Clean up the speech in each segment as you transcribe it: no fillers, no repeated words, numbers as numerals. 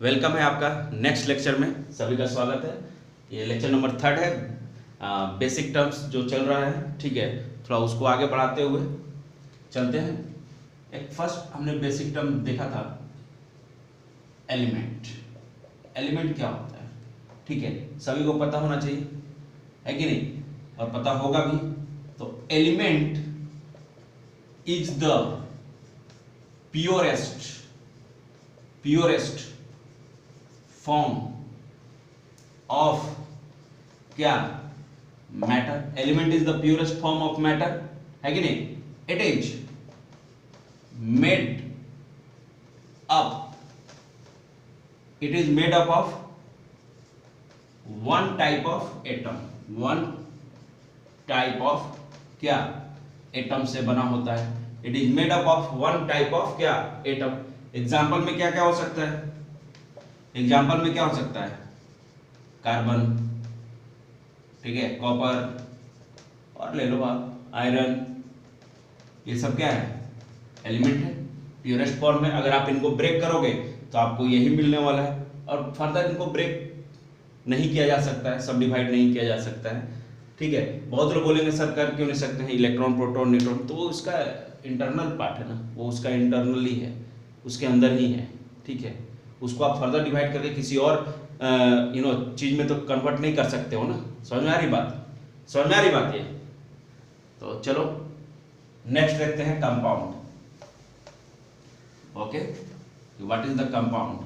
Welcome है आपका next lecture में, सभी का स्वागत है। ये लेक्चर नंबर 3 है। बेसिक टर्म्स जो चल रहा है, ठीक है, थोड़ा उसको आगे बढ़ाते हुए चलते हैं। एक फर्स्ट हमने बेसिक टर्म देखा था, एलिमेंट। एलिमेंट क्या होता है, ठीक है, सभी को पता होना चाहिए, है कि नहीं, और पता होगा भी। तो element is the purest form of क्या, matter. Element is the purest form of matter, है कि नहीं। It is made up, it is made up of one type of atom. One type of क्या, एटम से बना होता है। It is made up of one type of क्या, atom. Example में क्या क्या हो सकता है, एग्जाम्पल में क्या हो सकता है, कार्बन, ठीक है, कॉपर, और ले लो आप आयरन। ये सब क्या है, एलिमेंट है प्योरेस्ट फॉर्म में। अगर आप इनको ब्रेक करोगे तो आपको यही मिलने वाला है, और फर्दर इनको ब्रेक नहीं किया जा सकता है, सब डिवाइड नहीं किया जा सकता है, ठीक है। बहुत लोग बोलेंगे सर कर क्यों नहीं सकते हैं, इलेक्ट्रॉन प्रोटॉन न्यूट्रॉन, तो वो उसका इंटरनल पार्ट है ना, वो उसका इंटरनली है, उसके अंदर ही है, ठीक है। उसको आप फर्दर डिवाइड करके किसी और चीज में तो कन्वर्ट नहीं कर सकते हो ना। समझ में आ रही बात, समझ में आ रही बात ये। तो चलो नेक्स्ट देखते हैं, compound. Okay, what is the compound.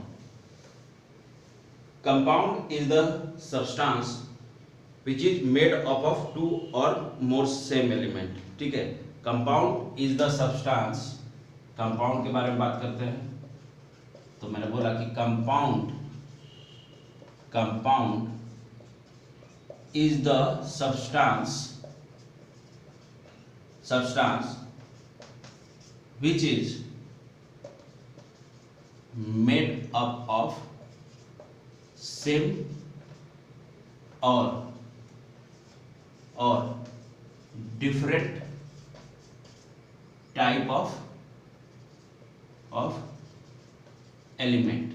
Compound is the substance which is made up of two or more same element, ठीक है। Compound is the substance, compound के बारे में बात करते हैं। तो मैंने बोला कि compound is the substance which is made up of same or different type of element.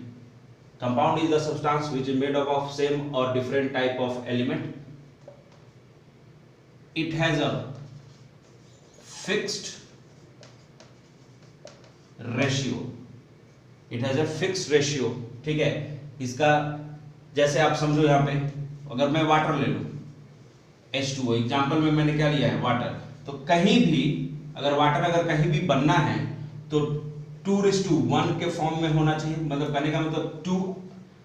Compound is the substance which is made up of same or different type of element. It has a fixed ratio. It has a fixed ratio, ठीक है। इसका जैसे आप समझो, यहाँ पे अगर मैं वाटर ले लूं, H2O, एग्जाम्पल में मैंने क्या लिया है, वाटर। तो कहीं भी अगर वाटर अगर कहीं भी बनना है तो 2:1 के फॉर्म में होना चाहिए। मतलब कहने का मतलब 2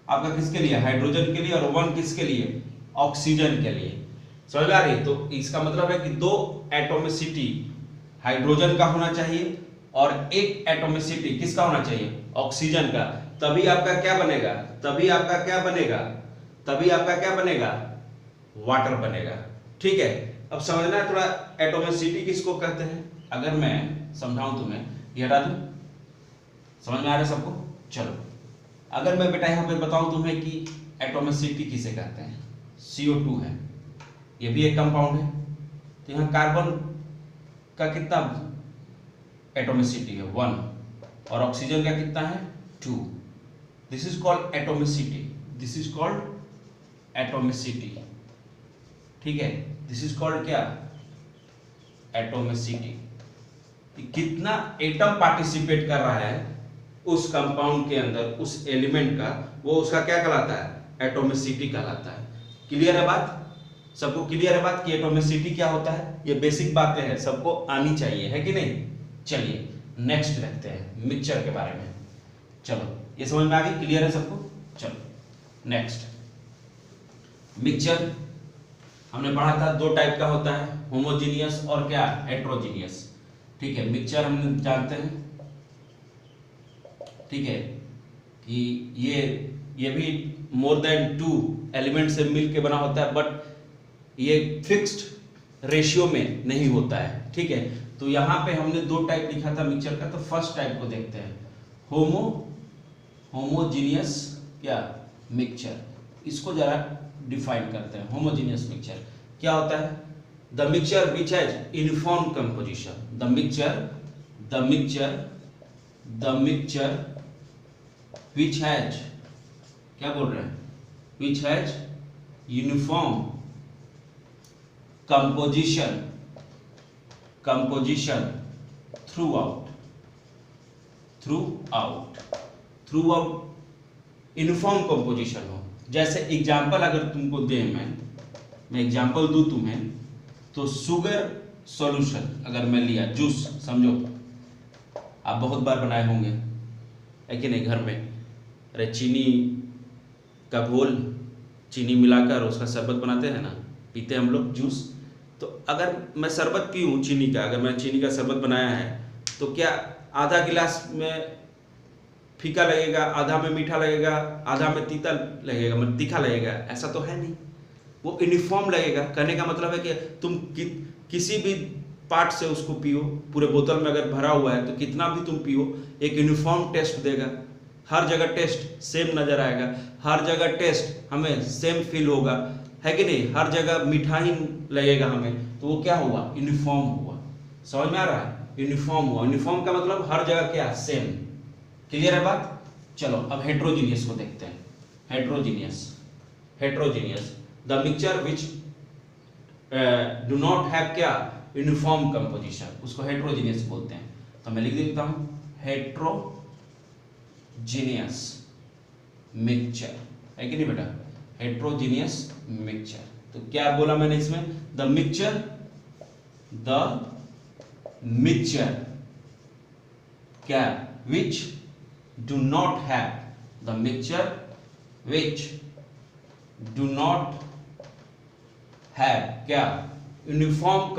आपका किसके लिए, हाइड्रोजन के लिए, और 1 किसके लिए, ऑक्सीजन के लिए। समझ आ रही। तो इसका मतलब है कि 2 एटोमिसिटी हाइड्रोजन का होना चाहिए और 1 एटोमिसिटी किसका होना चाहिए, ऑक्सीजन का। तभी आपका क्या बनेगा, वाटर बनेगा, ठीक है। अब समझना है थोड़ा, एटोमिसिटी किसको कहते हैं। अगर मैं समझाऊं तुम्हें, ये हटा दूं, समझ में आ रहा है सबको। चलो, अगर मैं बेटा यहां पे बताऊं तुम्हें कि एटोमिसिटी किसे कहते हैं, CO2 है, ये भी एक कंपाउंड है। तो यहां कार्बन का कितना एटोमिसिटी है, 1, और ऑक्सीजन का कितना है, 2। दिस इज कॉल्ड एटोमिसिटी, ठीक है। दिस इज कॉल्ड क्या, एटोमिसिटी। कितना एटम पार्टिसिपेट कर रहा है उस कंपाउंड के अंदर, उस एलिमेंट का, वो उसका क्या कहलाता है, एटोमिसिटी कहलाता है। क्लियर है बात, सबको क्लियर है बात कि एटोमिसिटी क्या होता है। ये बेसिक बातें हैं, सबको आनी चाहिए, है कि नहीं। चलिए नेक्स्ट देखते हैं, मिक्सचर के बारे में। चलो, ये समझ में आ गई, क्लियर है सबको। चलो नेक्स्ट, मिक्सचर हमने पढ़ा था 2 टाइप का होता है, होमोजीनियस और क्या, हेट्रोजीनियस, ठीक है। मिक्सचर हम जानते हैं, ठीक है, कि ये भी मोर देन 2 एलिमेंट से मिल के बना होता है, बट ये फिक्स्ड रेशियो में नहीं होता है, ठीक है। तो यहाँ पे हमने 2 टाइप लिखा था मिक्सचर का। तो फर्स्ट टाइप को देखते हैं, होमोजीनियस क्या, मिक्सचर। इसको जरा डिफाइन करते हैं। होमोजेनियस मिक्सचर क्या होता है, the mixture which has uniform composition. The mixture which has क्या बोल रहे हैं, which has uniform composition through out uniform composition हो। जैसे एग्जाम्पल अगर तुमको दे, मैं एग्जाम्पल दूं तुम्हें, तो शुगर सॉल्यूशन अगर मैं लिया, जूस समझो, आप बहुत बार बनाए होंगे है कि नहीं घर में। अरे चीनी का घोल, चीनी मिलाकर उसका शरबत बनाते हैं ना, पीते हैं हम लोग जूस। तो अगर मैं शरबत पीऊँ चीनी का, अगर मैं चीनी का शरबत बनाया है, तो क्या आधा गिलास में फीका लगेगा, आधा में मीठा लगेगा, आधा में तीता लगेगा, मतलब तीखा लगेगा? ऐसा तो है नहीं, वो यूनिफॉर्म लगेगा। कहने का मतलब है कि तुम किसी भी पार्ट से उसको पियो, पूरे बोतल में अगर भरा हुआ है तो कितना भी तुम पियो, एक यूनिफॉर्म टेस्ट देगा। हर जगह टेस्ट सेम नजर आएगा, हर जगह टेस्ट हमें सेम फील होगा, है कि नहीं? हर जगह मीठा ही लगेगा हमें, तो वो क्या हुआ, यूनिफॉर्म हुआ। समझ में आ रहा है? यूनिफॉर्म हुआ। यूनिफॉर्म का मतलब हर जगह क्या, सेम। क्लियर है बात? चलो अब हेट्रोजीनियस को देखते हैं। Heterogeneous the mixture which do not have क्या, यूनिफॉर्म कंपोजिशन, उसको हेट्रोजीनियस बोलते हैं। तो मैं लिख देता हूं हेट्रोजीनियस मिक्सचर, है कि नहीं बेटा? Heterogeneous mixture. तो क्या बोला मैंने इसमें, द मिक्सचर क्या, which do not have, the mixture which do not have क्या, यूनिफॉर्म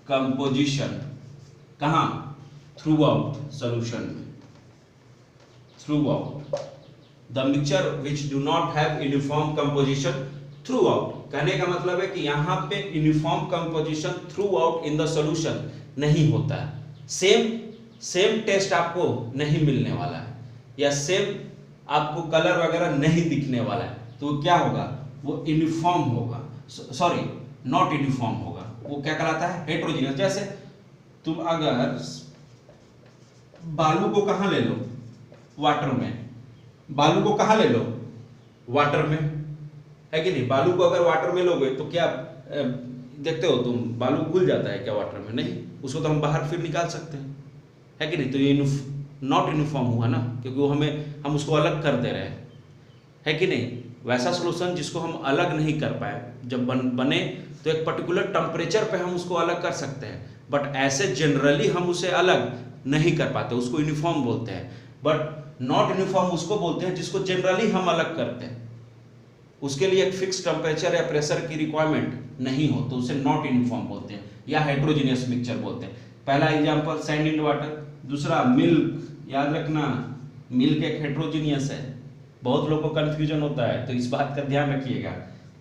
कंपोजिशन, कहां, थ्रू आउट सॉल्यूशन में, through out. The mixture which do not have uniform composition through out, कहने का मतलब है कि यहां पे uniform composition through out in the solution नहीं होता है। सेम टेस्ट आपको नहीं मिलने वाला है, या सेम आपको कलर वगैरह नहीं दिखने वाला है। तो क्या होगा, वो यूनिफॉर्म होगा, सॉरी नॉट यूनिफॉर्म होगा। वो क्या कहलाता है, हेट्रोजीनियस। जैसे तुम अगर बालू को कहां ले लो, वाटर में, बालू को कहां ले लो, वाटर में, है कि नहीं? बालू को अगर वाटर में लोगे तो क्या देखते हो तुम, बालू घुल जाता है क्या वाटर में? नहीं, उसको तो हम बाहर फिर निकाल सकते हैं, है कि नहीं? तो ये नॉट यूनिफॉर्म हुआ ना, क्योंकि वो हम उसको अलग कर दे रहे हैं, है कि नहीं? वैसा सोल्यूशन जिसको हम अलग नहीं कर पाए, जब बने तो एक पर्टिकुलर टेम्परेचर पे हम उसको अलग कर सकते हैं, बट ऐसे जनरली हम उसे अलग नहीं कर पाते, उसको यूनिफॉर्म बोलते हैं। बट नॉट यूनिफॉर्म उसको बोलते हैं जिसको जनरली हम अलग करते हैं, उसके लिए एक फिक्स टेम्परेचर या प्रेशर की रिक्वायरमेंट नहीं हो, तो उसे नॉट यूनिफॉर्म बोलते हैं, या हेट्रोजीनियस मिक्सचर बोलते हैं। पहला एग्जांपल सैंड इन वाटर, दूसरा मिल्क, याद रखना मिल्क एक हेट्रोजीनियस है, बहुत लोगों को कंफ्यूजन होता है, तो इस बात का ध्यान रखिएगा।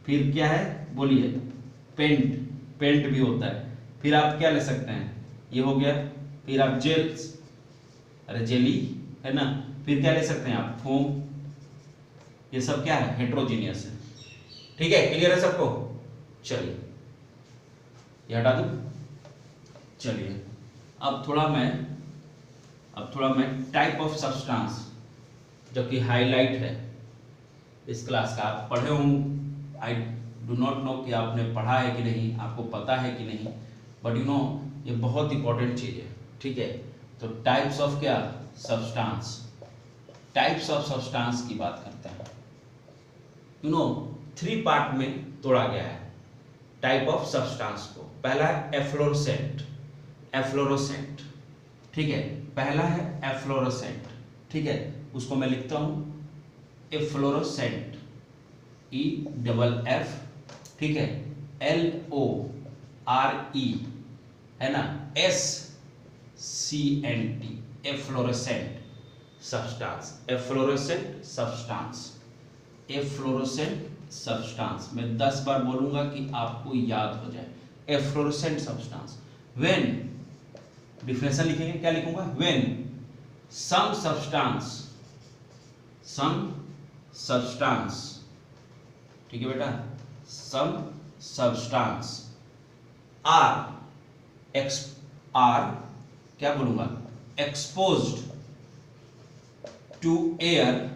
फिर क्या है बोलिए, पेंट भी होता है। फिर आप क्या ले सकते हैं, ये हो गया। फिर आप जेल्स, अरे जेली है ना, फिर क्या ले सकते हैं आप, फोम, ये सब क्या है, हेट्रोजीनियस है। ठीक है, क्लियर है सबको? चलिए ये हटा दूं। चलिए अब थोड़ा मैं टाइप ऑफ सब्सटेंस, जो कि हाईलाइट है इस क्लास का, आप पढ़े हों, आई डू नॉट नो कि आपने पढ़ा है कि नहीं, आपको पता है कि नहीं, बट यू नो ये बहुत इंपॉर्टेंट चीज है। ठीक है, तो टाइप्स ऑफ क्या, सब्सटेंस, टाइप्स ऑफ सब्सटेंस की बात करते हैं। यू नो 3 पार्ट में तोड़ा गया है टाइप ऑफ सब्सटेंस को। पहला है एफ्लोरोसेंट, ठीक है, पहला है एफ्लोरोसेंट, ठीक है, उसको मैं लिखता हूं एफ्लोरोसेंट, EFF, ठीक है, LORE, है ना, SCENT, एफ्लोरोसेंट सब्सटेंस, एफ्लोरोसेंट सब्सटेंस। मैं 10 बार बोलूंगा कि आपको याद हो जाए। एफ्लोरोसेंट सब्सटेंस, व्हेन, डिफिनेशन लिखेंगे, क्या लिखूंगा, व्हेन सम सब्सटेंस, ठीक है बेटा, सम सब्सटेंस आर क्या बोलूंगा, exposed to air,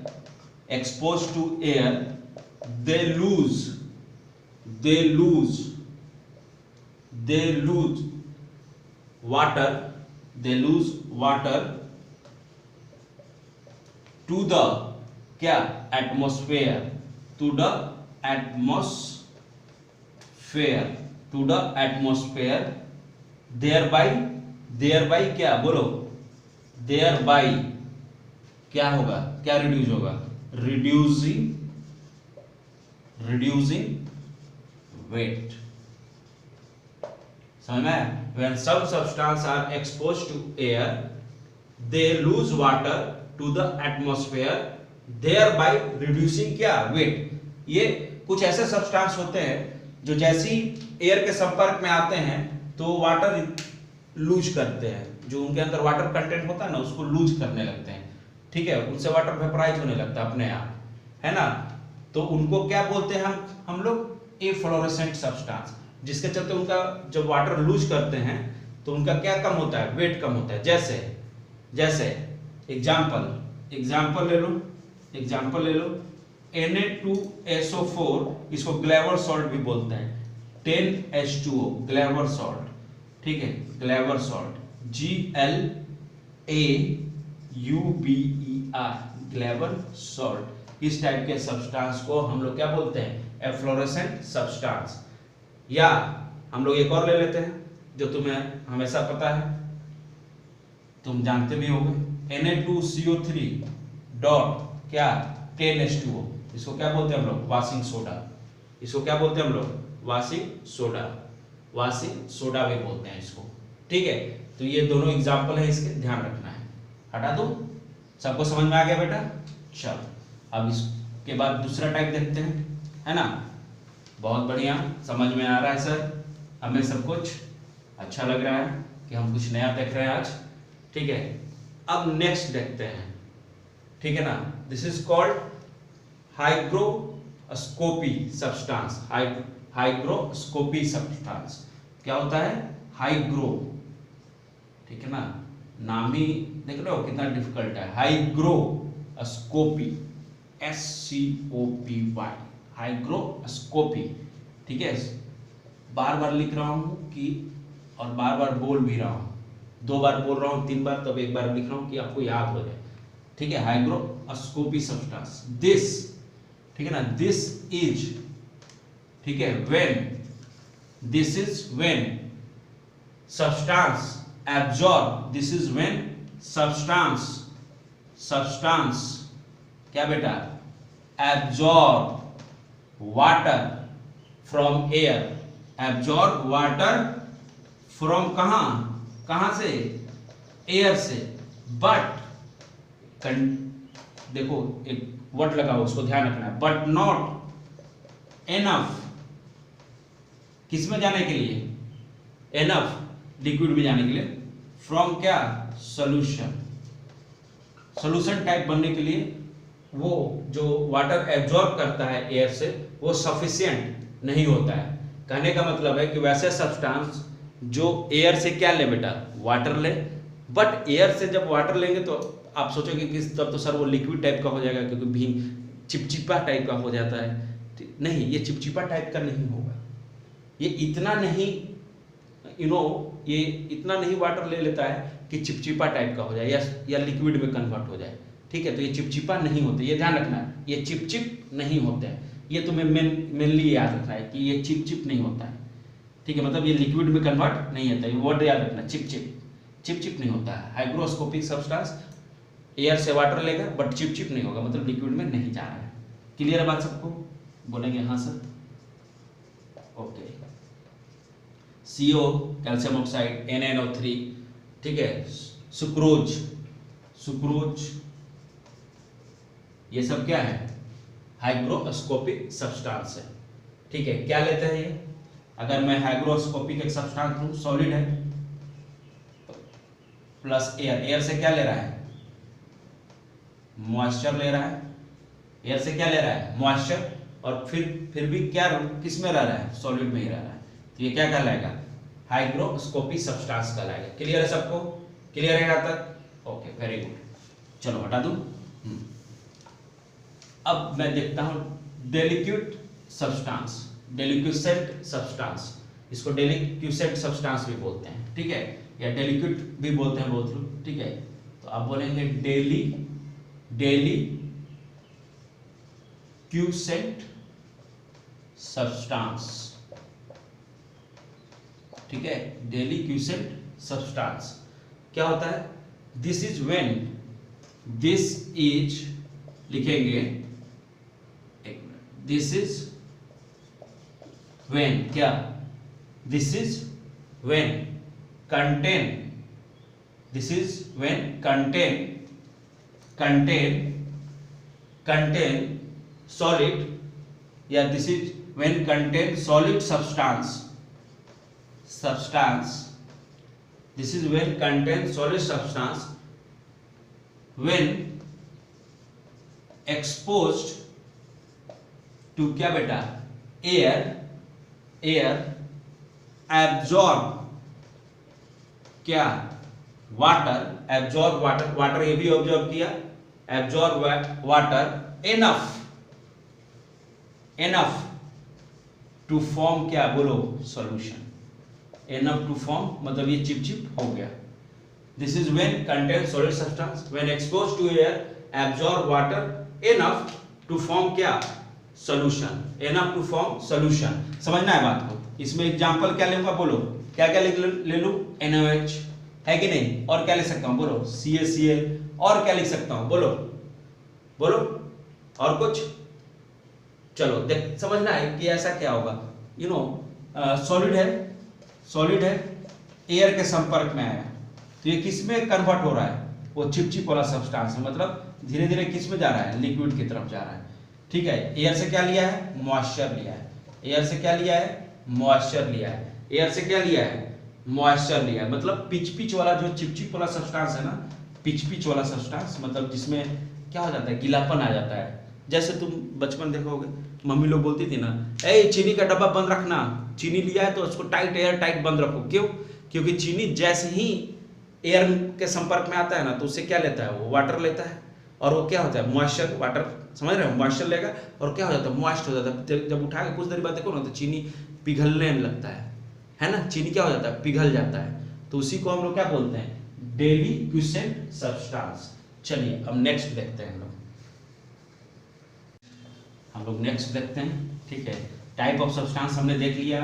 they lose water to the क्या atmosphere, to the atmosphere, thereby क्या बोलो, thereby क्या होगा, क्या रिड्यूस होगा, reducing weight. समझ में? When some substances are exposed to air, they lose water to the atmosphere, thereby reducing क्या weight. ये कुछ ऐसे सब्सटेंस होते हैं जो जैसी एयर के संपर्क में आते हैं तो वाटर लूज करते हैं, जो उनके अंदर वाटर कंटेंट होता है ना उसको लूज करने लगते हैं, ठीक है, उनसे वाटर वेपराइज होने लगता है अपने आप, है ना, तो उनको क्या बोलते हैं हम लोग एफ्लोरेसेंट सब्सटेंस, जिसके चलते उनका जब वाटर लूज करते हैं तो उनका क्या कम होता है, वेट कम होता है। जैसे एग्जांपल ले लो Na2SO4, इसको ग्लेवर सॉल्ट भी बोलते हैं, 10H2O ग्लेवर सॉल्ट, ठीक है, ग्लेवर सॉल्ट, GLAUBER ग्लेवर सॉल्ट, इस टाइप के सब्सटेंस को हम लोग क्या बोलते हैं, एफ्लोरेसेंट सब्सटेंस। या हम लोग एक और ले लेते हैं जो तुम्हें हमेशा पता है, तुम जानते भी होंगे, Na2CO3 डॉट क्या 10H2O, इसको क्या बोलते हैं हम लोग, वाशिंग सोडा, इसको क्या बोलते हैं हम लोग, वाशिंग सोडा भी बोलते हैं इसको, ठीक है। तो ये दोनों एग्जांपल है, इसके ध्यान रखना है। हटा दो, सबको समझ में आ गया बेटा? चलो अब इसके बाद दूसरा टाइप देखते हैं, है ना। बहुत बढ़िया, समझ में आ रहा है सर, हमें सब कुछ अच्छा लग रहा है कि हम कुछ नया देख रहे हैं आज, ठीक है। अब नेक्स्ट देखते हैं, ठीक है ना। This is called hygroscopic substance. Hygroscopic substance क्या होता है, हाइग्रो, ठीक है ना, नाम ही देख रहे हो कितना डिफिकल्ट है, हाइग्रोस्कोपी, SCOPY, हाइग्रोस्कोपी, ठीक है। बार बार लिख रहा हूं कि और बार बार बोल भी रहा हूं, 2 बार बोल रहा हूं, 3 बार, तब 1 बार लिख रहा हूं कि आपको याद हो जाए, ठीक है। हाइग्रोस्कोपी सब्सटेंस, दिस, ठीक है ना, दिस इज, ठीक है, this is when substance absorb, this is when substance क्या बेटा, absorb water from air, absorb water from कहां से, एयर से, बट देखो एक वर्ड लगा हो, उसको ध्यान रखना है, बट नॉट एनफ, किस में जाने के लिए, एनफ लिक्विड में जाने के लिए, फ्रॉम क्या, सॉल्यूशन टाइप बनने के लिए वो जो वाटर एब्जॉर्ब करता है एयर से वो सफिशिएंट नहीं होता है। कहने का मतलब है कि वैसे सब्सटेंस जो एयर से क्या ले बेटा, वाटर ले, बट एयर से जब वाटर लेंगे तो आप सोचोगे कि तब तो सर वो लिक्विड टाइप का हो जाएगा, क्योंकि भी चिपचिपा टाइप का हो जाता है। नहीं, ये चिपचिपा टाइप का नहीं होगा, ये इतना नहीं, ये इतना नहीं वाटर ले लेता है कि चिपचिपा टाइप का हो जाए या लिक्विड में कन्वर्ट हो जाए, ठीक है। तो ये चिपचिपा नहीं होते, ये ध्यान रखना है, ये चिपचिप नहीं होते हैं, ये तुम्हें मेनली याद रखना है कि ये चिपचिप नहीं होता है, ठीक है, मतलब ये लिक्विड में कन्वर्ट नहीं होता है, ये वर्ड याद रखना, चिपचिप नहीं होता है। हाइग्रोस्कोपिक सब्सटेंस एयर से वाटर लेगा बट चिपचिप नहीं होगा, मतलब लिक्विड में नहीं जा रहा है। क्लियर है बात सबको? बोलेंगे हाँ sir, okay. CO calcium oxide, NaNO3, ठीक है, सुक्रोज, ये सब क्या है, हाइग्रोस्कोपिक सब्सटेंस है, ठीक है। क्या लेते हैं ये, अगर मैं हाइग्रोस्कोपिक एक सब्सटेंस लूं, सॉलिड है, प्लस एयर से क्या ले रहा है, मॉइस्चर ले रहा है, एयर से क्या ले रहा है, मॉइस्चर, और फिर भी क्या किस में रह रहा है, सॉलिड में ही रह रहा है, तो ये क्या कहलाएगा, हाइग्रोस्कोपिक सब्सटेंस कहलाएगा। क्लियर है सबको? क्लियर है यहाँ तक? ओके वेरी गुड, चलो हटा दूं। अब मैं देखता हूं डेलिक्यूट सब्सटेंस, डेलिक्यूसेंट सब्सटेंस, इसको डेलिक्यूसेंट सब्सटेंस भी बोलते हैं, ठीक है, या डेलिक्यूट भी बोलते हैं बहुत लोग, ठीक है। तो आप बोलेंगे डेलिक्यूसेंट सब्सटेंस, ठीक है, डेलिक्यूसेंट सब्सटेंस क्या होता है? This is when, this is लिखेंगे, दिस इज व्हेन क्या, this is when contain, this is when contain solid, या this is when contain solid substance, this is when contain solid substance when exposed to क्या बेटा, air absorb क्या, water ये भी absorb किया, absorb water enough to form क्या, बोलो solution, enough to form मतलब ये चिपचिप हो गया। This is when contain solid substance when exposed to air absorb water enough to form क्या, solution, enough to form solution। समझना है बात को। इसमें एग्जांपल क्या लूंगा, बोलो क्या क्या ले लूं, NaOH है कि नहीं, और क्या लिख सकता हूं, बोलो CaCl, और क्या लिख सकता हूं, बोलो और कुछ, चलो देख समझना है कि ऐसा क्या होगा। यू नो सॉलिड है, एयर के संपर्क में आया तो ये किस में कन्वर्ट हो रहा है, वो चिपचिप वाला सब्सटेंस है, मतलब धीरे धीरे किस में जा रहा है, लिक्विड की तरफ जा रहा है, ठीक है। एयर से क्या लिया है, मॉइस्चर लिया है, एयर से क्या लिया है, मॉइस्चर लिया है, एयर से क्या लिया है, मॉइस्चर लिया है, मतलब पिच वाला जो चिपचिप वाला सब्सटेंस है ना, पिच वाला सब्सटेंस, मतलब जिसमें क्या हो जाता है, गीलापन आ जाता है। जैसे तुम बचपन देखोगे मम्मी लोग बोलती थी ना, ए चीनी का डब्बा बंद रखना, चीनी लिया है तो उसको एयर टाइट बंद रखो, क्यों, क्योंकि चीनी जैसे ही एयर के संपर्क में आता है ना तो उससे क्या लेता है, वो वाटर लेता है, और वो क्या होता है, मॉइस्चर, वाटर, समझ रहे हो, मॉइस्चर लेगा और क्या हो जाता है, मॉइस्ट हो जाता है। जब उठा के कुछ देर बाद देखो ना तो चीनी पिघलने लगता है ना, चीनी क्या हो जाता है, पिघल जाता है, तो उसी को हम लोग क्या बोलते हैं, डेलिक्यूसेंट सब्सटेंस। चलिए अब नेक्स्ट देखते हैं हम लोग नेक्स्ट देखते हैं, ठीक है। टाइप ऑफ सब्सटेंस हमने देख लिया,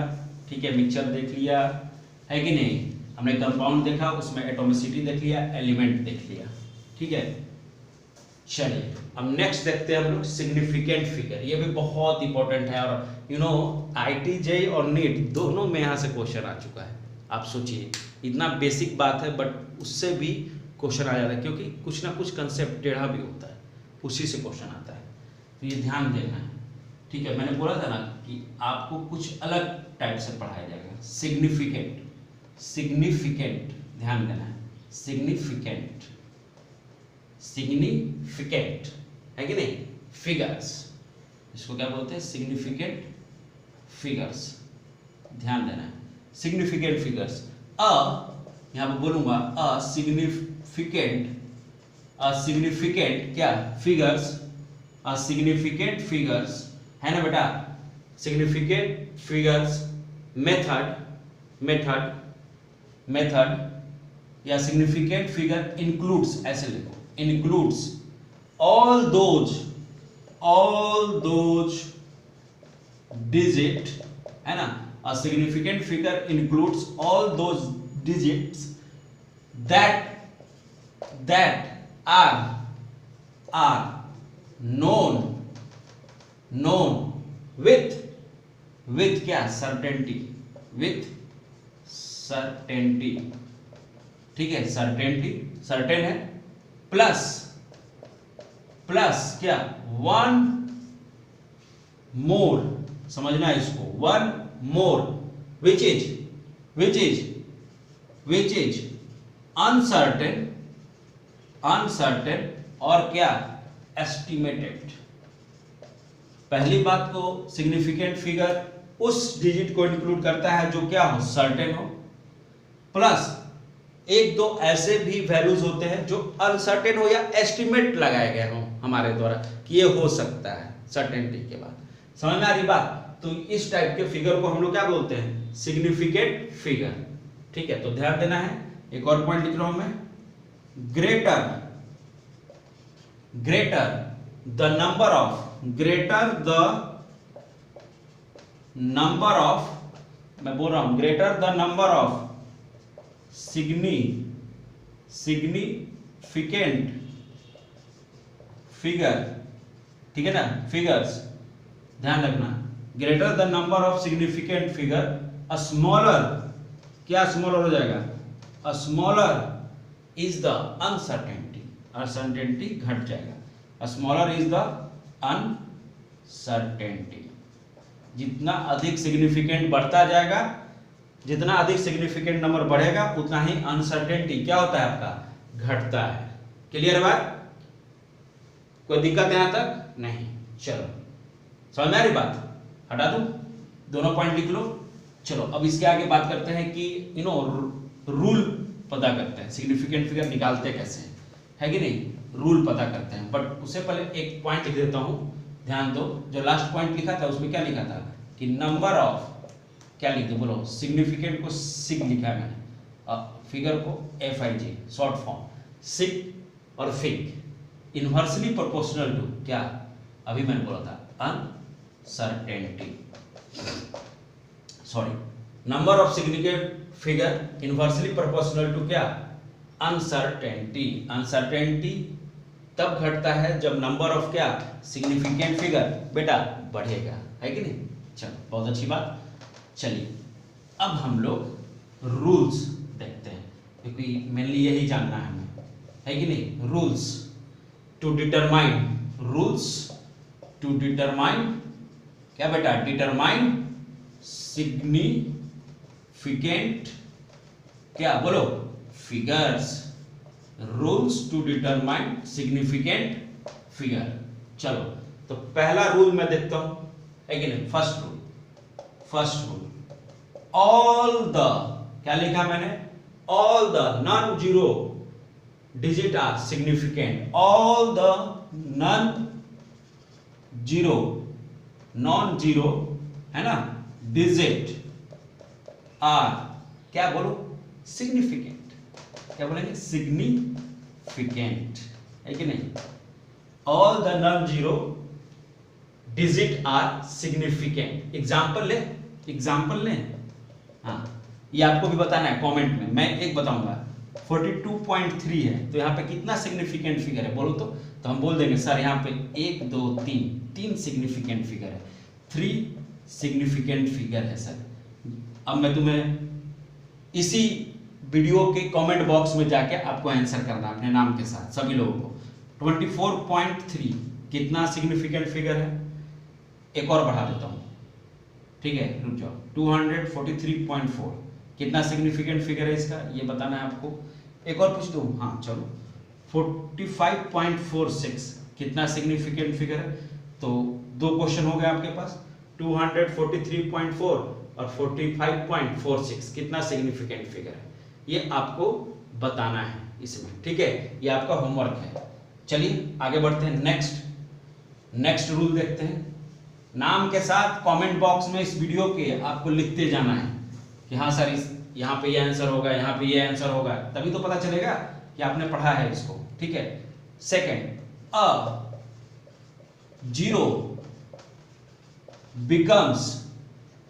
ठीक है, मिक्सचर देख लिया है कि नहीं, हमने कंपाउंड देखा, उसमें एटॉमिसिटी देख लिया, एलिमेंट देख लिया, ठीक है। चलिए अब नेक्स्ट देखते हैं हम लोग सिग्निफिकेंट फिगर, ये भी बहुत इंपॉर्टेंट है, और यू नो IIT JEE और नीट दोनों में यहाँ से क्वेश्चन आ चुका है। आप सोचिए इतना बेसिक बात है बट उससे भी क्वेश्चन आ जाता है, क्योंकि कुछ ना कुछ कंसेप्ट टेढ़ा भी होता है, उसी से क्वेश्चन आता है, तो ये ध्यान देना है, ठीक है। मैंने बोला था ना कि आपको कुछ अलग टाइप से पढ़ाया जाएगा। सिग्निफिकेंट ध्यान देना है, सिग्निफिकेंट है कि नहीं, फिगर्स, इसको क्या बोलते हैं, सिग्निफिकेंट फिगर्स, ध्यान देना है, सिग्निफिकेंट फिगर्स। यहाँ पे बोलूंगा सिग्निफिकेंट क्या, फिगर्स, सिग्निफिकेंट फिगर्स है ना बेटा, सिग्निफिकेंट फिगर्स मेथड या सिग्निफिकेंट फिगर इंक्लूड्स, ऐसे लिखो, इंक्लूड्स all those digit है ना, a significant figure includes all those digits that are known with क्या, certainty, ठीक है, सर्टेन है, प्लस क्या, वन मोर, समझना है इसको, one more which is uncertain और क्या, एस्टिमेटेड। पहली बात को सिग्निफिकेंट फिगर उस डिजिट को इंक्लूड करता है जो क्या हो, सर्टेन हो, प्लस एक दो ऐसे भी वैल्यूज होते हैं जो अनसर्टेन हो या एस्टिमेट लगाए गए हो हमारे द्वारा कि ये हो सकता है सर्टेनिटी के बाद। समझ में आ रही बात? तो इस टाइप के फिगर को हम लोग क्या बोलते हैं? Significant figure. ठीक है, तो ध्यान देना है। एक और पॉइंट लिख रहा हूं मैं, ग्रेटर द नंबर ऑफ, मैं बोल रहा हूं greater the number of significant figure, ठीक है ना, फिगर्स, ध्यान रखना, greater the number of significant figure, a smaller, क्या स्मॉलर हो जाएगा? A smaller is the uncertainty, uncertainty घट जाएगा। A smaller is the uncertainty. जितना अधिक सिग्निफिकेंट बढ़ता जाएगा, जितना अधिक सिग्निफिकेंट नंबर बढ़ेगा उतना ही अनसर्टेनिटी क्या होता है आपका? घटता है। क्लियर बात? कोई दिक्कत यहां तक नहीं? चलो समझ में आ रही बात? हटा दूं, दोनों पॉइंट लिख लो। चलो अब इसके आगे बात करते हैं कि रूल पता करते हैं, सिग्निफिकेंट फिगर निकालते कैसे है कि नहीं, रूल पता करते हैं। बट उससे पहले एक पॉइंट लिख देता हूं, ध्यान दो। जो लास्ट पॉइंट लिखा था उसमें क्या लिखा था कि नंबर ऑफ, क्या लिख दो बोलो, सिग्निफिकेंट को सिग लिखा है मैंने, फिगर को FIG शॉर्ट फॉर्म, सिग और फिग, इनवर्सली प्रोपोर्शनल टू क्या, अभी मैंने बोला था uncertainty, sorry, number of significant figure inversely proportional to क्या, अनसर्टेनिटी। अनसर्टेनिटी तब घटता है जब नंबर ऑफ क्या, सिग्निफिकेंट फिगर बेटा बढ़ेगा, है कि नहीं? चलो बहुत अच्छी बात। चलिए अब हम लोग रूल्स देखते हैं, क्योंकि मेनली यही जानना है हमें, है कि नहीं? रूल्स टू डिटरमाइन क्या बेटा, डिटरमाइन सिग्निफिकेंट क्या बोलो, figures. Rules to determine significant figure. चलो तो पहला रूल मैं देखता हूं, है कि नहीं? फर्स्ट रूल, ऑल द, क्या लिखा मैंने, all the non zero digit are significant, all the non zero है ना डिजिट आर क्या बोलो, सिग्निफिकेंट। क्या बोलेंगे? सिग्निफिकेंट, है कि नहीं? All the non zero digit are significant. Example ले, हाँ ये आपको भी बताना है कमेंट में। मैं एक बताऊंगा, 42.3 है तो यहाँ पे कितना सिग्निफिकेंट फिगर है बोलो तो हम बोल देंगे सर यहाँ पे 1 2 3 सिग्निफिकेंट फिगर है, 3 सिग्निफिकेंट फिगर है सर। अब मैं तुम्हें इसी वीडियो के कमेंट बॉक्स में जाके आपको आंसर करना अपने नाम के साथ सभी लोगों को। 24.3 कितना सिग्निफिकेंट फिगर है? एक और बढ़ा देता हूँ, ठीक है, रुक जाओ। 243.4 कितना सिग्निफिकेंट फिगर है इसका, ये बताना है आपको। एक और पूछ दूँ, हाँ चलो। 45.46 कितना सिग्निफिकेंट फिगर है? तो दो क्वेश्चन हो गए आपके पास, 243.4 और 45.46 कितना सिग्निफिकेंट फिगर है, ये आपको बताना है इसमें, ठीक है? ये आपका होमवर्क है। चलिए आगे बढ़ते हैं, नेक्स्ट रूल देखते हैं। नाम के साथ कमेंट बॉक्स में इस वीडियो के आपको लिखते जाना है कि हाँ सर इस यहाँ पे ये आंसर होगा, यहाँ पे ये आंसर होगा, तभी तो पता चलेगा कि आपने पढ़ा है इसको, ठीक है? Second, a zero becomes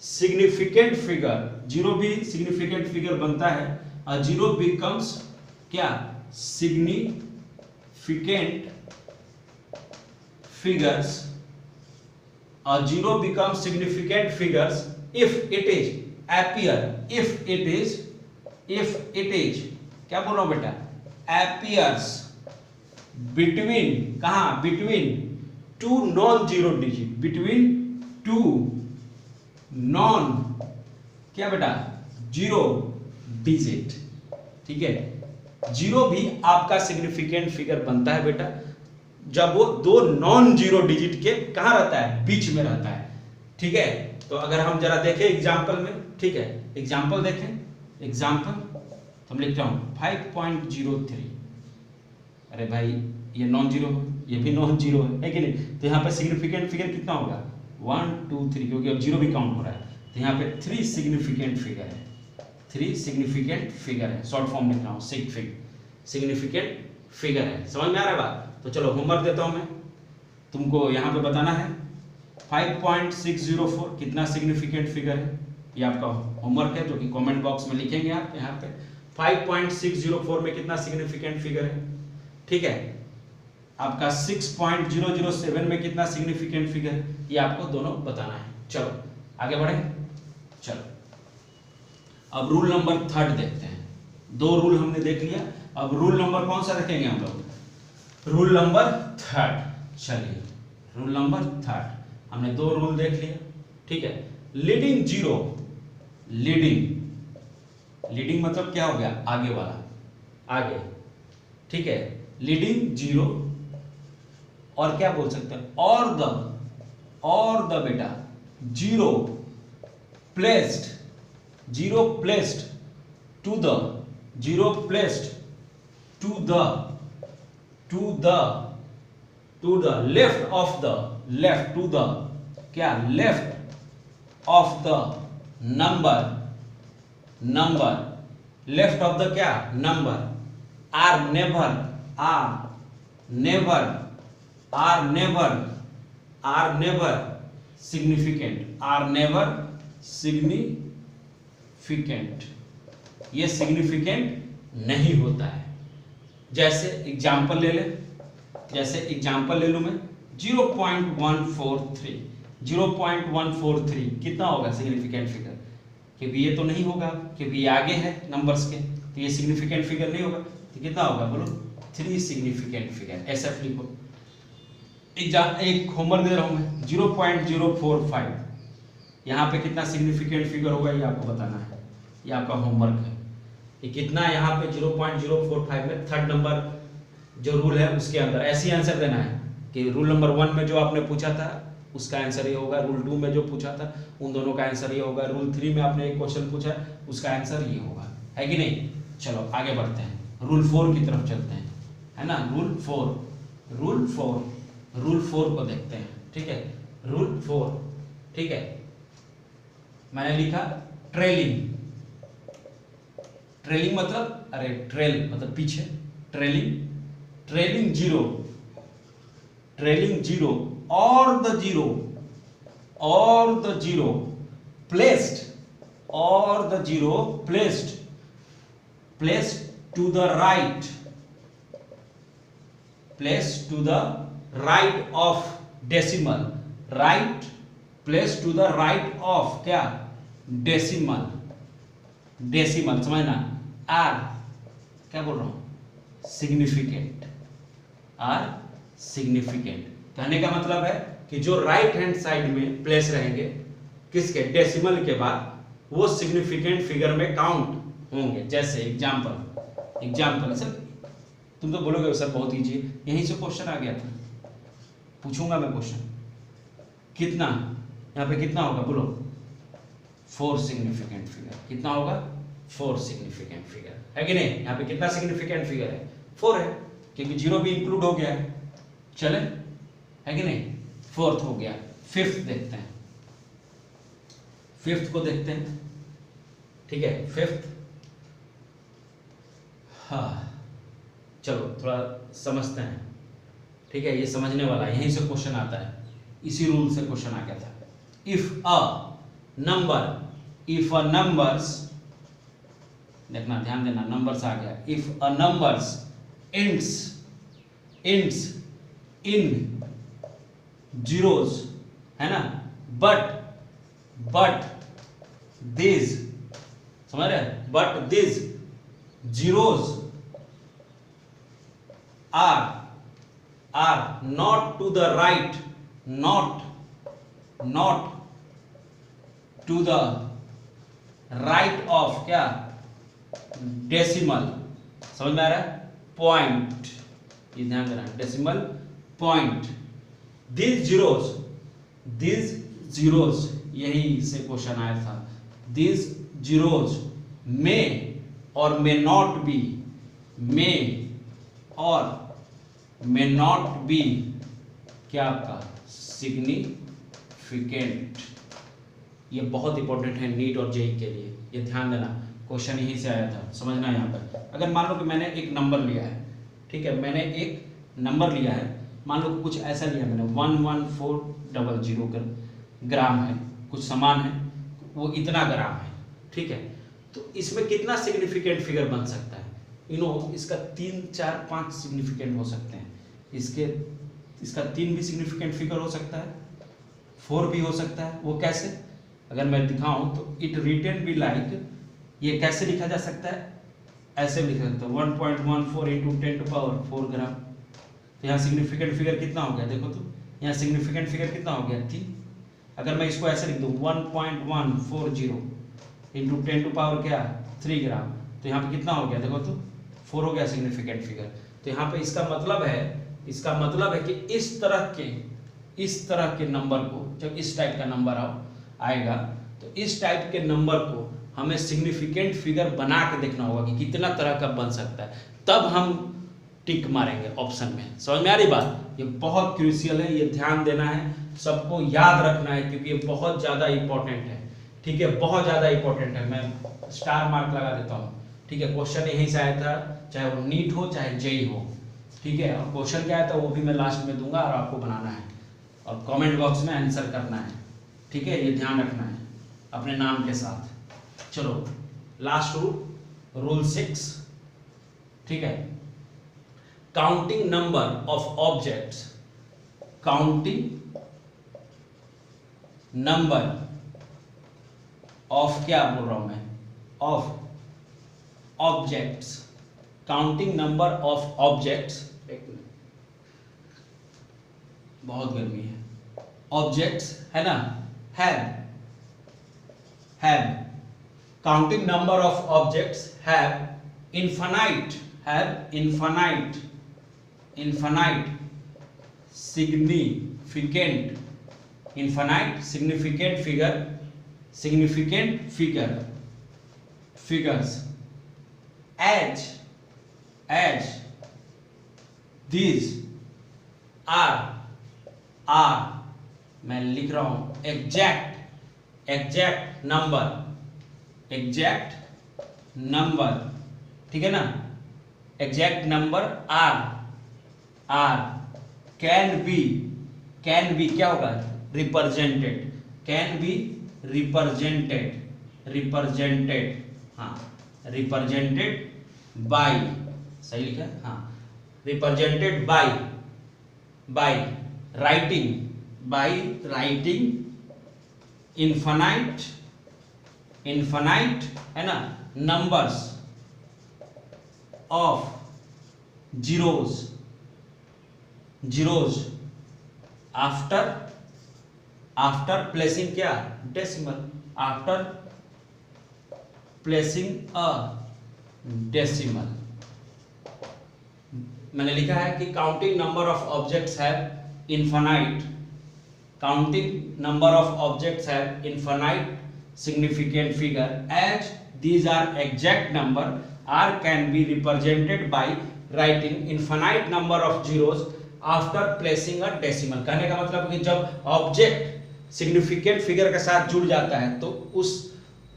significant figure, zero भी सिग्निफिकेंट फिगर बनता है। अ जीरो बिकम्स क्या, significant figures. A zero becomes significant figures if it is appear, if it is क्या बोल रहा हूं बेटा, appears between, कहां, between two non-zero digit, between two non क्या बेटा, जीरो डिजिट, ठीक है? जीरो भी आपका सिग्निफिकेंट फिगर बनता है बेटा जब वो दो नॉन जीरो डिजिट के कहां रहता है, बीच में रहता है, ठीक है? तो अगर हम जरा देखें एग्जांपल में, ठीक है, एग्जांपल देखें, एग्जांपल तो हम लिखता हूँ 5.03। अरे भाई ये नॉन जीरो है, ये भी नॉन जीरो है कि नहीं? तो यहाँ पे सिग्निफिकेंट फिगर कितना होगा 1 2 3, क्योंकि अब जीरो भी काउंट हो रहा है। तो यहाँ पे 3 सिग्निफिकेंट फिगर है, 3 सिग्निफिकेंट फिगर है, शॉर्ट फॉर्म लिख रहा हूँ सिग फिग, सिग्निफिकेंट फिगर है। समझ में आ रहा है बात? तो चलो होमवर्क देता हूँ मैं तुमको, यहाँ पे बताना है 5.604 कितना सिग्निफिकेंट फिगर है। ये आपका होमवर्क है जो कि कमेंट बॉक्स में लिखेंगे आप यहाँ पे 5.604 में कितना सिग्निफिकेंट फिगर है। ठीक है, आपका 6.007 में कितना सिग्निफिकेंट फिगर है, ये आपको दोनों बताना है। चलो आगे बढ़े। चलो अब रूल नंबर 3 देखते हैं। 2 रूल हमने देख लिया, अब रूल नंबर कौन सा रखेंगे हम लोग? Rule number 3। चलिए रूल नंबर 3 हमने 2 रूल देख लिया। ठीक है, लीडिंग जीरो, लीडिंग मतलब क्या हो गया? आगे वाला, आगे। ठीक है, लीडिंग जीरो, और क्या बोल सकते हैं? और द बेटा zero placed to the left of the number left of the क्या? नंबर आर नेवर सिग्निफिकेंट, ये सिग्निफिकेंट नहीं होता है। जैसे एग्जांपल ले लूं मैं 0.143 कितना होगा सिग्निफिकेंट फिगर? क्योंकि ये तो नहीं होगा, क्योंकि ये आगे है नंबर्स के, तो ये सिग्निफिकेंट फिगर नहीं होगा। तो कितना होगा बोलो? 3 सिग्निफिकेंट फिगर। ऐसा लिखो। एक होमवर्क दे रहा हूं मैं 0.045, यहाँ पे कितना सिग्निफिकेंट फिगर होगा ये आपको बताना है। ये आपका होमवर्क है कि कितना यहाँ पे 0.045 में 3rd नंबर जो रूल है उसके अंदर ऐसे ही आंसर देना है कि रूल नंबर 1 में जो आपने पूछा था उसका आंसर ये होगा, रूल 2 में जो पूछा था उन दोनों का आंसर ये होगा, रूल 3 में आपने एक क्वेश्चन पूछा उसका आंसर ये होगा, है कि नहीं? चलो आगे बढ़ते हैं, रूल 4 की तरफ चलते हैं, है ना? रूल 4 को देखते हैं। ठीक है, रूल 4। ठीक है, मैंने लिखा ट्रेलिंग मतलब, अरे ट्रेल मतलब पीछे, ट्रेलिंग जीरो और the zero placed to the right of decimal, place to the right of क्या? डेसिमल समझना। आर क्या बोल रहा हूं? सिग्निफिकेंट, कहने का मतलब है कि जो राइट हैंड साइड में प्लेस रहेंगे किसके? डेसिमल के बाद, वो सिग्निफिकेंट फिगर में काउंट होंगे। जैसे एग्जाम्पल सर तुम तो बोलोगे सर बहुत इजी है, यहीं से क्वेश्चन आ गया था, पूछूंगा मैं क्वेश्चन। कितना यहाँ पे कितना होगा बोलो? 4 सिग्निफिकेंट फिगर। कितना होगा? 4 सिग्निफिकेंट फिगर, है कि नहीं? यहाँ पे कितना सिग्निफिकेंट फिगर है? 4 है, क्योंकि 0 भी इंक्लूड हो गया है। चले, है कि नहीं? 4th हो गया। 5th देखते हैं, 5th को देखते हैं। ठीक है, 5th, हाँ चलो थोड़ा समझते हैं। ठीक है, ये समझने वाला है, यहीं से क्वेश्चन आता है, इसी रूल से क्वेश्चन आ गया था। इफ अ नंबर्स, देखना ध्यान देना, नंबर्स आ गया। If a numbers ends in zeros, है ना? but these, समझ रहे? but these zeros are not to the right, not to the right of क्या? डेसिमल, समझ में आ रहा है? पॉइंट, ये ध्यान देना, डेसिमल पॉइंट। these zeros, यही से क्वेश्चन आया था। these zeros may और मे नॉट बी, मे और मे नॉट बी क्या आपका सिग्निफिकेंट। ये बहुत इंपॉर्टेंट है नीट और जेईई के लिए, ये ध्यान देना, क्वेश्चन यहीं से आया था, समझना यहाँ पर। अगर मान लो कि मैंने एक नंबर लिया है, ठीक है, मैंने एक नंबर लिया है, मान लो कुछ ऐसा लिया मैंने 11400 ग्राम है, कुछ सामान है वो इतना ग्राम है, ठीक है, तो इसमें कितना सिग्निफिकेंट फिगर बन सकता है? इसका 3 4 5 सिग्निफिकेंट हो सकते हैं, इसका 3 भी सिग्निफिकेंट फिगर हो सकता है, 4 भी हो सकता है। वो कैसे? अगर मैं दिखाऊं तो इट रिटन बी लाइक, ये कैसे लिखा जा सकता है? ऐसे भी लिखा सकता है 1.14 इंटू 10⁴ ग्राम। तो यहाँ सिग्निफिकेंट फिगर कितना हो गया देखो, तो यहाँ सिग्निफिकेंट फिगर कितना हो गया 3। अगर मैं इसको ऐसे लिख दूं 1.140 इंटू 10⁻³ ग्राम, तो यहाँ पे कितना हो गया देखो, तो 4 हो गया सिग्निफिकेंट फिगर। तो यहाँ पे इसका मतलब है कि इस तरह के नंबर को, जब इस टाइप का नंबर आएगा तो इस टाइप के नंबर को हमें सिग्निफिकेंट फिगर बना के देखना होगा कि कितना तरह का बन सकता है, तब हम टिक मारेंगे ऑप्शन में। समझ में आ रही बात? ये बहुत क्रूशियल है, ये ध्यान देना है, सबको याद रखना है, क्योंकि ये बहुत ज़्यादा इंपॉर्टेंट है, ठीक है, बहुत ज़्यादा इंपॉर्टेंट है। मैं स्टार मार्क लगा देता हूँ, ठीक है। क्वेश्चन यहीं से आया था, चाहे वो नीट हो चाहे जेईई हो, ठीक है। और क्वेश्चन क्या आया था वो भी मैं लास्ट में दूंगा, और आपको बनाना है और कमेंट बॉक्स में आंसर करना है, ठीक है, ये ध्यान रखना है अपने नाम के साथ। चलो लास्ट रूल 6, ठीक है। Counting number of objects, counting number of, क्या बोल रहा हूं मैं, of objects, counting number of objects, बहुत गर्मी है, ऑब्जेक्ट्स है ना, have counting number of objects have infinite significant figures as these are मैं लिख रहा हूं एग्जैक्ट नंबर, ठीक है ना, exact number are can be क्या होगा, रिप्रेजेंटेड, कैन बी रिप्रेजेंटेड, हाँ, रिप्रेजेंटेड बाय, सही लिखा, हाँ, रिप्रेजेंटेड बाय राइटिंग इनफाइनाइट है ना, numbers of zeros after placing क्या, decimal, after placing a decimal. मैंने लिखा है कि counting number of objects have infinite, counting number of objects have infinite significant figure as these are exact number, r can be represented by writing infinite number of zeros after placing a decimal। कहने का मतलब कि जब object significant figure के साथ जुड़ जाता है तो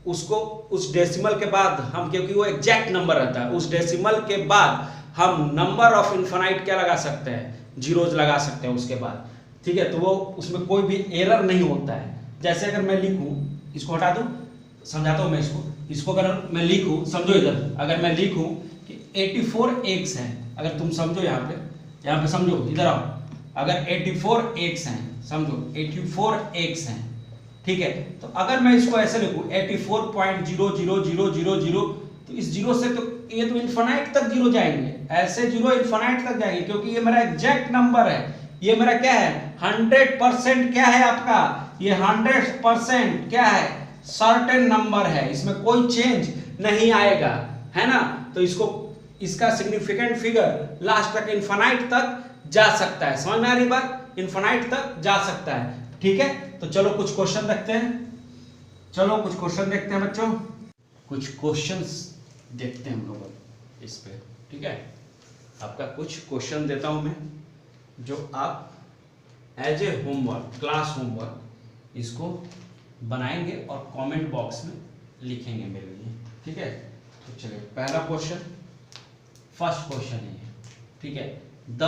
उसको उस डेसिमल के बाद हम, क्योंकि वो एग्जैक्ट नंबर रहता है, उस डेसिमल के बाद हम नंबर ऑफ इनफाइनाइट क्या लगा सकते हैं, जीरोज लगा सकते हैं उसके बाद, ठीक है। तो वो उसमें कोई भी एरर नहीं होता है। जैसे अगर मैं लिखूं, इसको हटा दूं, समझाता हूं मैं इसको अगर मैं लिखूं, समझो इधर, अगर मैं लिखूं कि 84 एक्स हैं, अगर तुम समझो यहाँ पे समझो, इधर आओ, अगर 84 एक्स हैं, समझो 84 एक्स हैं, ठीक है। तो अगर मैं इसको ऐसे लिखूं 84.00000, तो इस जीरो से तो ये तो इनफाइनाइट तक जीरो जाएंगे, ऐसे जीरो इनफाइनाइट तक जाएंगे, क्योंकि ये मेरा एग्जैक्ट नंबर है, ये मेरा क्या है 100% क्या है आपका, ये 100% क्या है, सर्टेन नंबर है, इसमें कोई चेंज नहीं आएगा, है ना। तो इसका सिग्निफिकेंट फिगर लास्ट तक इनफाइनाइट तक जा सकता है। समझ में आ रही बात? इनफाइनाइट तक जा सकता है, ठीक है। तो चलो कुछ क्वेश्चन देखते हैं, बच्चों। कुछ क्वेश्चंस देखते हैं हम लोग इस पे, ठीक है। आपका कुछ क्वेश्चन देता हूं मैं, जो आप as a homework, class homework इसको बनाएंगे और कमेंट बॉक्स में लिखेंगे मेरे लिए, ठीक है। तो चलिए पहला क्वेश्चन, फर्स्ट क्वेश्चन है ये, ठीक है। The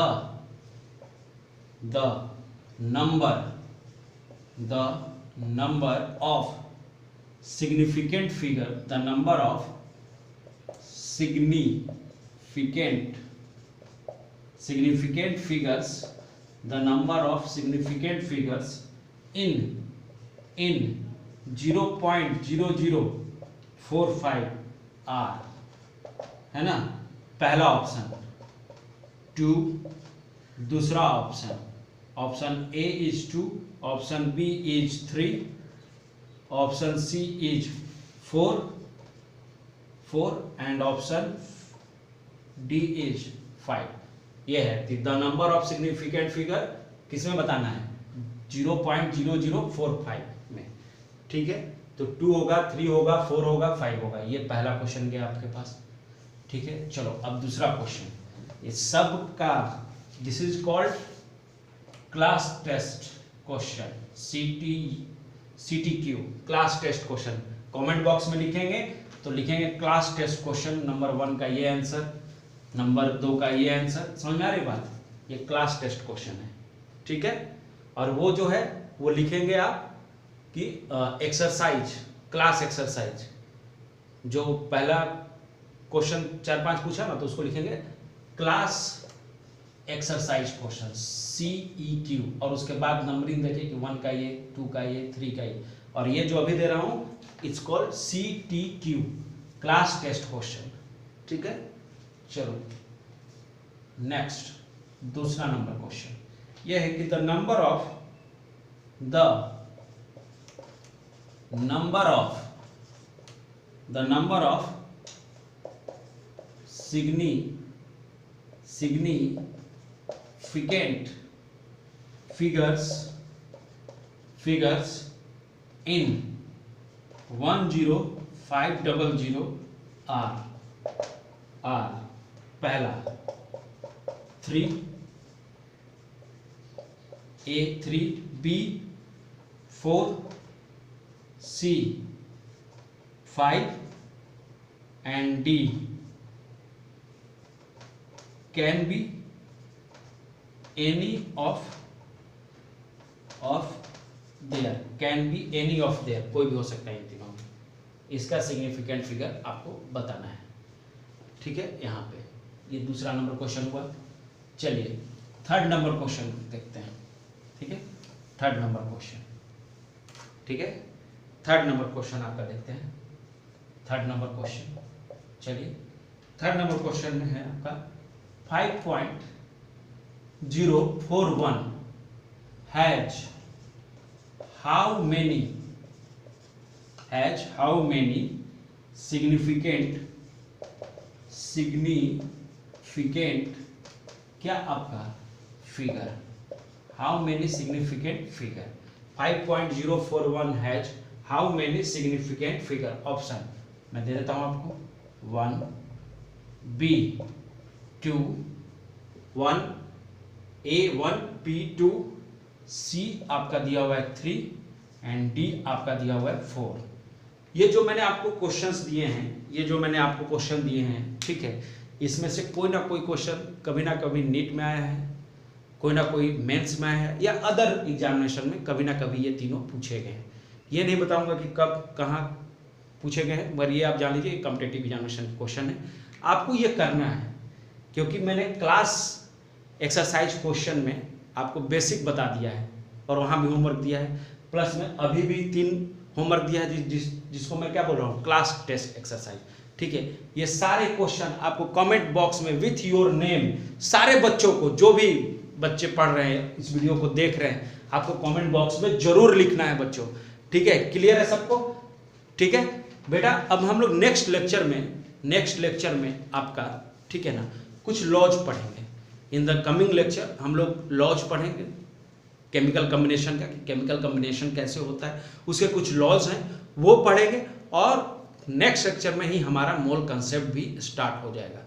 number of significant figure, the number of significant figures, the number of significant figures in 0.0045 are, है ना, पहला ऑप्शन। 2, दूसरा option A is 2, option B is 3, option C is 4 and option D is 5। ये है the number of significant figure, किसमें बताना है, 0.0045 में, ठीक है। तो 2 होगा, 3 होगा, 4 होगा, 5 होगा। ये पहला क्वेश्चन गया आपके पास, ठीक है। चलो अब दूसरा क्वेश्चन, ये सब का this is called class test question, CTQ class test question. Comment box में लिखेंगे तो लिखेंगे क्लास टेस्ट क्वेश्चन, नंबर 1 का ये आंसर, नंबर 2 का ये आंसर। समझ में आ रही बात, ये क्लास टेस्ट क्वेश्चन है, ठीक है। और वो जो है वो लिखेंगे आप कि एक्सरसाइज, क्लास एक्सरसाइज, जो पहला क्वेश्चन 4-5 पूछा ना, तो उसको लिखेंगे क्लास एक्सरसाइज क्वेश्चन, CEQ, और उसके बाद नंबरिंग देखिए कि 1 का ये, 2 का ये, 3 का ये, और ये जो अभी दे रहा हूं it's called CTQ class test question, ठीक है। चलो नेक्स्ट, दूसरा नंबर क्वेश्चन ये है कि the number of significant figures in 10500 are पहला 3, A 3, B 4, C 5 and D can be any of their, कोई भी हो सकता है इन तीनों में। इसका सिग्निफिकेंट फिगर आपको बताना है, ठीक है। यहाँ पे ये दूसरा नंबर क्वेश्चन हुआ। चलिए थर्ड नंबर क्वेश्चन देखते हैं, ठीक है। थर्ड नंबर क्वेश्चन, ठीक है। थर्ड नंबर क्वेश्चन आपका देखते हैं, थर्ड नंबर क्वेश्चन। चलिए थर्ड नंबर क्वेश्चन में है आपका 5.041 has how many significant क्या आपका figure, how many significant figure, 5.041 has how many significant figure। Option मैं दे देता हूं आपको, 1, B 2, 1, A 1, B 2, C आपका दिया हुआ है 3 एंड D आपका दिया हुआ है 4। ये जो मैंने आपको क्वेश्चंस दिए हैं, ठीक है, इसमें से कोई ना कोई क्वेश्चन कभी ना कभी नीट में आया है, कोई ना कोई मेंस में आया है, या अदर एग्जामिनेशन में कभी ना कभी ये तीनों पूछे गए हैं। ये नहीं बताऊंगा कि कब कहाँ पूछे गए हैं, मगर ये आप जान लीजिए कॉम्पिटिटिव एग्जामिनेशन क्वेश्चन है, आपको ये करना है। क्योंकि मैंने क्लास एक्सरसाइज क्वेश्चन में आपको बेसिक बता दिया है और वहाँ भी होमवर्क दिया है, प्लस में अभी भी 3 होमवर्क दिया है जिसको मैं क्या बोल रहा हूँ, क्लास टेस्ट एक्सरसाइज, ठीक है। ये सारे क्वेश्चन आपको कमेंट बॉक्स में विथ योर नेम, सारे बच्चों को, जो भी बच्चे पढ़ रहे हैं, इस वीडियो को देख रहे हैं, आपको कमेंट बॉक्स में जरूर लिखना है बच्चों, ठीक है। क्लियर है सबको, ठीक है बेटा। अब हम लोग नेक्स्ट लेक्चर में आपका, ठीक है ना, कुछ लॉज पढ़ेंगे। इन द कमिंग लेक्चर हम लोग लॉज पढ़ेंगे केमिकल कॉम्बिनेशन का, कि केमिकल कॉम्बिनेशन कैसे होता है, उसके कुछ लॉज हैं वो पढ़ेंगे। और नेक्स्ट लेक्चर में ही हमारा मोल कंसेप्ट भी स्टार्ट हो जाएगा।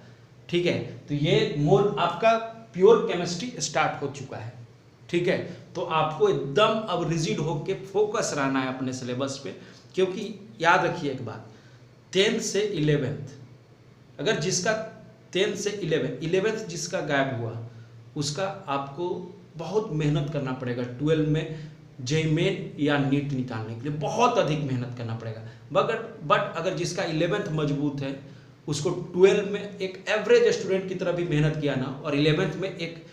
ठीक है, तो ये मोल आपका प्योर केमिस्ट्री स्टार्ट हो चुका है। ठीक है, तो आपको एकदम अब रिजिड होके फोकस रहना है अपने सिलेबस पे, क्योंकि याद रखिए एक बात, 10th से 11th, अगर जिसका 10th से 11th जिसका गायब हुआ उसका आपको बहुत मेहनत करना पड़ेगा 12 में जेईई मेन या नीट निकालने के लिए, बहुत अधिक मेहनत करना पड़ेगा। बट अगर जिसका 11th मजबूत है उसको 12 में एक एवरेज स्टूडेंट की तरह भी मेहनत किया ना, और 11th में एक,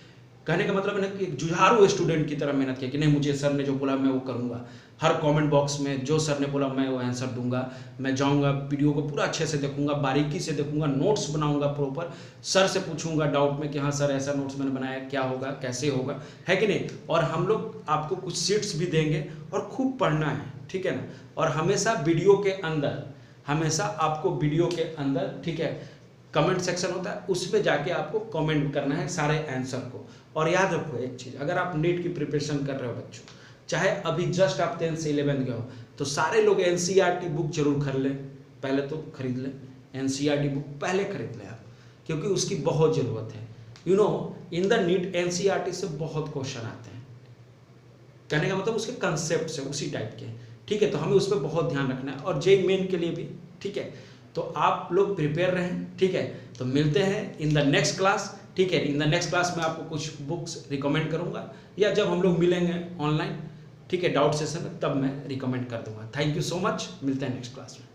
कहने का मतलब है ना कि एक जुझारू स्टूडेंट की तरह मेहनत किया कि नहीं मुझे सर ने जो बोला मैं वो करूँगा, हर कमेंट बॉक्स में जो सर ने बोला मैं वो आंसर दूंगा, मैं जाऊंगा वीडियो को पूरा अच्छे से देखूंगा, बारीकी से देखूंगा, नोट्स बनाऊंगा प्रॉपर, सर से पूछूंगा डाउट में कि हाँ सर ऐसा नोट्स मैंने बनाया, क्या होगा कैसे होगा, है कि नहीं। और हम लोग आपको कुछ सीट्स भी देंगे और खूब पढ़ना है, ठीक है ना। और हमेशा वीडियो के अंदर, हमेशा आपको वीडियो के अंदर, ठीक है, कमेंट सेक्शन होता है उस पर जाके आपको कमेंट करना है सारे आंसर को। और याद रखो एक चीज़, अगर आप नीट की प्रिपरेशन कर रहे हो बच्चों, चाहे अभी जस्ट आप 10th से 11th गए हो, तो सारे लोग एनसीईआरटी बुक जरूर खरीद लें, पहले तो खरीद लें, एनसीईआरटी बुक पहले खरीद लें आप, क्योंकि उसकी बहुत ज़रूरत है। You know in the NEET NCERT से बहुत क्वेश्चन आते हैं, कहने का मतलब उसके कंसेप्ट से उसी टाइप के, ठीक है, तो हमें उस पर बहुत ध्यान रखना है, और जेईई मेन के लिए भी, ठीक है। तो आप लोग प्रिपेयर रहें, ठीक है। तो मिलते हैं इन द नेक्स्ट क्लास, ठीक है। इन द नेक्स्ट क्लास में आपको कुछ बुक्स रिकमेंड करूंगा, या जब हम लोग मिलेंगे ऑनलाइन, ठीक है, डाउट सेशन में, तब मैं रिकमेंड कर दूंगा। थैंक यू सो मच, मिलते हैं नेक्स्ट क्लास में।